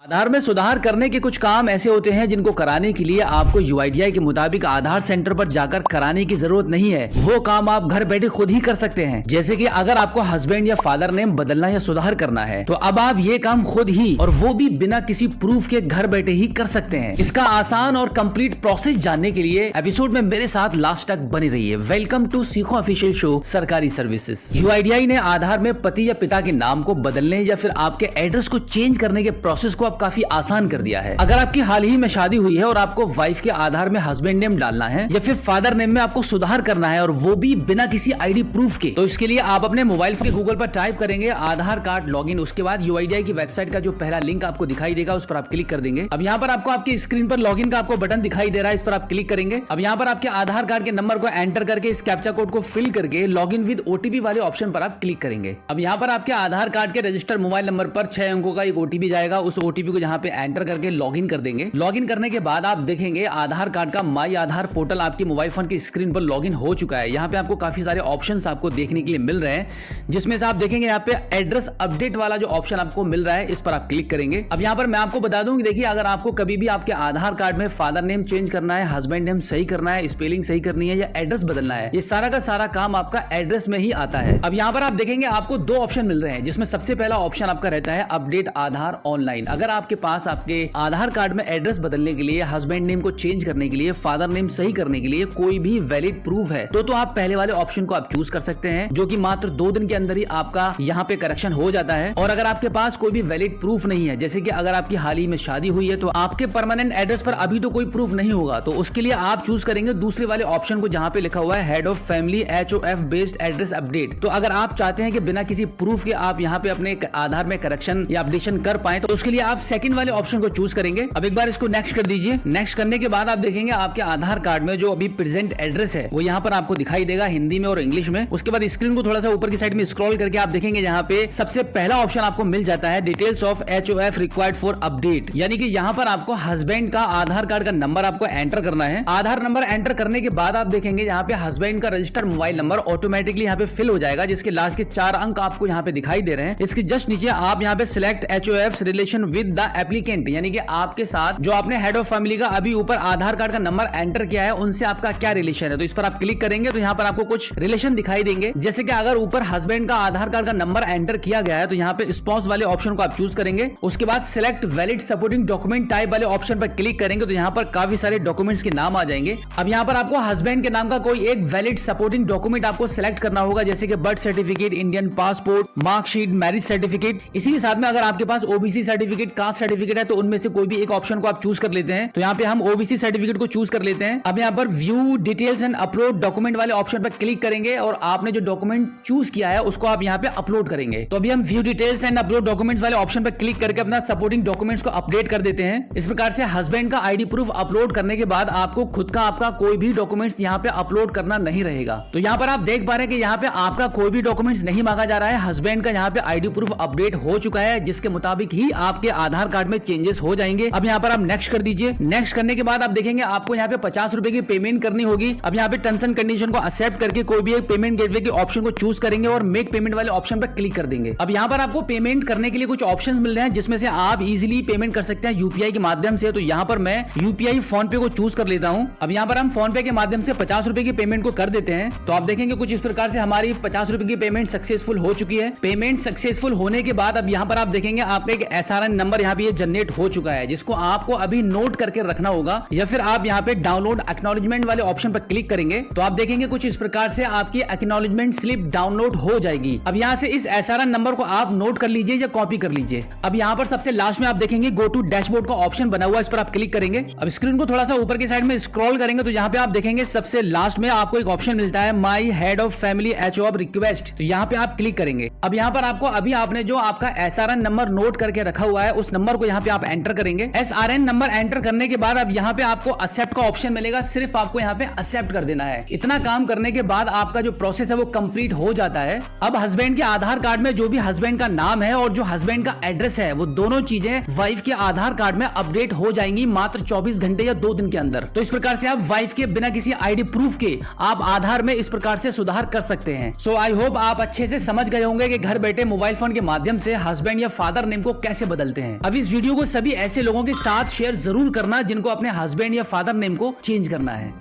आधार में सुधार करने के कुछ काम ऐसे होते हैं जिनको कराने के लिए आपको यूआईडीआई के मुताबिक आधार सेंटर पर जाकर कराने की जरूरत नहीं है। वो काम आप घर बैठे खुद ही कर सकते हैं। जैसे कि अगर आपको हस्बैंड या फादर नेम बदलना या सुधार करना है तो अब आप ये काम खुद ही और वो भी बिना किसी प्रूफ के घर बैठे ही कर सकते हैं। इसका आसान और कंप्लीट प्रोसेस जानने के लिए एपिसोड में मेरे साथ लास्ट तक बनी रहिए। वेलकम टू सीखो ऑफिशियल शो सरकारी सर्विसेज। यूआईडीआई ने आधार में पति या पिता के नाम को बदलने या फिर आपके एड्रेस को चेंज करने के प्रोसेस को काफी आसान कर दिया है। अगर आपकी हाल ही में शादी हुई है और आपको वाइफ के आधार में हस्बैंड नेम डालना है या फिर फादर नेम में आपको सुधार करना है और वो भी बिना किसी आईडी प्रूफ के, तो इसके लिए आप अपने मोबाइल फोन के गूगल पर टाइप करेंगे आधार कार्ड लॉगिन। उसके बाद यूआईडीआई की वेबसाइट का जो पहला लिंक आपको दिखाई देगा उस पर आप क्लिक कर देंगे। अब यहाँ पर आपको आपकी स्क्रीन पर लॉगिन का आपको बटन दिखाई दे रहा है, इस पर आप क्लिक करेंगे। अब यहाँ पर आपके आधार कार्ड के नंबर को एंटर करके इस कैप्चा कोड को फिल करके लॉगिन विद ओटीपी वाले ऑप्शन पर आप क्लिक करेंगे। अब यहाँ पर आपके आधार कार्ड के रजिस्टर्ड मोबाइल नंबर पर 6 अंकों का एक ओटीपी जाएगा। उस ओटीपी को यहाँ पे एंटर करके लॉगिन कर देंगे। लॉगिन करने के बाद आप देखेंगे आधार कार्ड का माई आधार पोर्टल आपके मोबाइल फोन की स्क्रीन पर लॉगिन हो चुका है। यहाँ पे आपको काफी सारे ऑप्शंस आपको देखने के लिए मिल रहे हैं, जिसमें से आप देखेंगे यहाँ पे एड्रेस अपडेट वाला जो ऑप्शन आपको मिल रहा है, इस पर आप क्लिक करेंगे। अब यहाँ पर मैं आपको बता दूं कि देखिए, अगर आपको कभी भी आपके आधार कार्ड में फादर नेम चेंज करना है, हस्बैंड नेम सही करना है, स्पेलिंग सही करनी है या एड्रेस बदलना है, ये सारा का सारा काम आपका एड्रेस में ही आता है। अब यहाँ पर आप देखेंगे आपको दो ऑप्शन मिल रहे हैं, जिसमें सबसे पहला ऑप्शन आपका रहता है अपडेट आधार ऑनलाइन। अगर आपके पास आपके आधार कार्ड में एड्रेस बदलने के लिए, हस्बैंड नेम को चेंज करने के लिए, फादर नेम सही करने के लिए कोई भी वैलिड प्रूफ है तो आप पहले वाले ऑप्शन को आप चूज कर सकते हैं, जो कि मात्र 2 दिन के अंदर ही आपका यहाँ पे करेक्शन हो जाता है। और अगर आपके पास कोई भी वैलिड प्रूफ नहीं है, जैसे कि अगर आपकी हाल ही में शादी हुई है तो आपके परमानेंट एड्रेस पर अभी तो कोई प्रूफ नहीं होगा, तो उसके लिए आप चूज करेंगे दूसरे वाले ऑप्शन को, जहां पे लिखा हुआ है head of family HOF based address update. तो अगर आप चाहते हैं कि बिना किसी प्रूफ के आप यहाँ पे अपने आधार में करेक्शन या अपडेशन कर पाए, तो उसके लिए आप सेकंड वाले ऑप्शन को चूज करेंगे। अब एक बार इसको नेक्स्ट कर दीजिए। नेक्स्ट करने के बाद आप देखेंगे आपके आधार कार्ड में जो अभी प्रेजेंट एड्रेस है वो यहाँ पर आपको दिखाई देगा हिंदी में और इंग्लिश में। उसके बाद स्क्रीन को थोड़ा सा ऊपर की साइड में स्क्रॉल करके आप देखेंगे यहाँ पे सबसे पहला ऑप्शन आपको मिल जाता है details of HOF required for update, यानी कि यहाँ पर आपको हस्बैंड का आधार कार्ड का नंबर आपको एंटर करना है। आधार नंबर एंटर करने के बाद आप देखेंगे यहाँ पे हस्बैंड का रजिस्टर्ड मोबाइल नंबर ऑटोमेटिकली यहाँ पे फिल हो जाएगा, जिसके लास्ट के 4 अंक आपको यहाँ पे दिखाई दे रहे हैं। इसके जस्ट नीचे आप यहाँ पे select HOF relation with the applicant, यानी कि आपके साथ जो आपने हेड ऑफ फैमिली का अभी ऊपर आधार कार्ड का नंबर एंटर किया है उनसे आपका क्या रिलेशन है, तो इस पर आप क्लिक करेंगे तो यहाँ पर आपको कुछ रिलेशन दिखाई देंगे। जैसे कि अगर ऊपर हस्बैंड का आधार कार्ड का नंबर एंटर किया गया है तो यहाँ पे स्पाउस वाले ऑप्शन को आप चूज करेंगे। उसके बाद select valid supporting document type वाले ऑप्शन पर क्लिक करेंगे तो यहाँ पर काफी सारे डॉक्यूमेंट्स के नाम आ जाएंगे। अब यहाँ पर आपको हस्बैंड के नाम का कोई एक वैलिड सपोर्टिंग डॉक्यूमेंट आपको सिलेक्ट करना होगा, जैसे कि birth certificate, Indian passport, marksheet, marriage certificate. इसी के साथ में अगर आपके पास ओबीसी सर्टिफिकेट, कास्ट सर्टिफिकेट है तो उनमें से कोई भी एक ऑप्शन को आप चूज कर लेते हैं। तो यहाँ पे हम ओबीसी सर्टिफिकेट को चूज कर लेते हैं। अब यहाँ पर view details and upload document वाले ऑप्शन पर क्लिक करेंगे और आपने जो डॉक्यूमेंट चूज किया है उसको आप यहाँ पे अपलोड करेंगे। तो अभी हम view details and upload documents वाले ऑप्शन पर क्लिक करके अपना सपोर्टिंग डॉक्यूमेंट्स को अपडेट कर देते हैं। इस प्रकार से हस्बैंड का आईडी प्रूफ अपलोड करने के बाद आपको खुद का आपका कोई भी डॉक्यूमेंट्स यहाँ पे अपलोड करना नहीं रहेगा। तो यहाँ पर आप देख पा रहे हैं कि यहाँ पे आपका कोई भी डॉक्यूमेंट्स नहीं मांगा जा रहा है। हस्बैंड का यहाँ पे आईडी प्रूफ अपडेट हो चुका है, जिसके मुताबिक ही आपके आधार कार्ड में चेंजेस हो जाएंगे। अब यहाँ पर आप नेक्स्ट कर दीजिए। नेक्स्ट करने के बाद आप देखेंगे आपको यहाँ पे 50 रुपए की पेमेंट करनी होगी। अब यहाँ पे टर्म्स एंड कंडीशन को एक्सेप्ट करके कोई भी एक पेमेंट गेटवे के ऑप्शन को चूज करेंगे और मेक पेमेंट वाले ऑप्शन पर क्लिक कर देंगे। अब यहाँ पर आपको पेमेंट करने के लिए कुछ ऑप्शंस मिल रहे हैं, जिसमें से आप इजीली पेमेंट कर सकते हैं यूपीआई के माध्यम से। तो यहाँ पर मैं यूपीआई फोन पे को चूज कर लेता हूँ। अब यहाँ पर हम फोन पे के माध्यम से 50 रुपए की पेमेंट को कर देते हैं। तो आप देखेंगे कुछ इस प्रकार से हमारी 50 रुपए की पेमेंट सक्सेसफुल हो चुकी है। पेमेंट सक्सेसफुल होने के बाद अब यहाँ पर आप देखेंगे आपका एक SRN नंबर यहाँ पे जनरेट हो चुका है, जिसको आपको अभी नोट करके रखना होगा, या फिर आप यहाँ पे डाउनलोड एक्नॉलेजमेंट वाले ऑप्शन पर क्लिक करेंगे तो आप देखेंगे कुछ इस प्रकार से आपकी एक्नॉलेजमेंट स्लिप डाउनलोड हो जाएगी। अब यहाँ से इस SRN नंबर को आप नोट कर लीजिए या कॉपी कर लीजिए। अब यहाँ पर सबसे लास्ट में आप देखेंगे गो टू डैशबोर्ड का ऑप्शन बना हुआ, इस पर आप क्लिक करेंगे। अब स्क्रीन को थोड़ा सा ऊपर की साइड में स्क्रॉल करेंगे तो यहाँ पे आप देखेंगे सबसे लास्ट में आपको एक ऑप्शन मिलता है my head of family HOF request, तो यहाँ पे आप क्लिक करेंगे। अब यहाँ पर आपको अभी आपने जो आपका SRN नंबर नोट करके रखा हुआ है उस नंबर को यहाँ पे आप एंटर करेंगे। SRN नंबर एंटर करने के बाद अब यहाँ पे आपको एक्सेप्ट का ऑप्शन मिलेगा, सिर्फ आपको यहाँ पे एक्सेप्ट कर देना है। इतना काम करने के बाद आपका जो प्रोसेस है वो कंप्लीट हो जाता है। अब हस्बैंड के आधार कार्ड में जो भी हस्बैंड का नाम है और जो हस्बैंड का एड्रेस है वो दोनों चीजें वाइफ के आधार कार्ड में अपडेट हो जाएंगी मात्र 24 घंटे या 2 दिन के अंदर। तो इस प्रकार से आप वाइफ के बिना किसी आईडी प्रूफ के आप आधार में इस प्रकार से सुधार कर सकते हैं। सो आई होप आप अच्छे से समझ गए होंगे कि घर बैठे मोबाइल फोन के माध्यम से हस्बैंड या फादर नेम को कैसे बदलते हैं। हैं। अब इस वीडियो को सभी ऐसे लोगों के साथ शेयर जरूर करना जिनको अपने हस्बैंड या फादर नेम को चेंज करना है।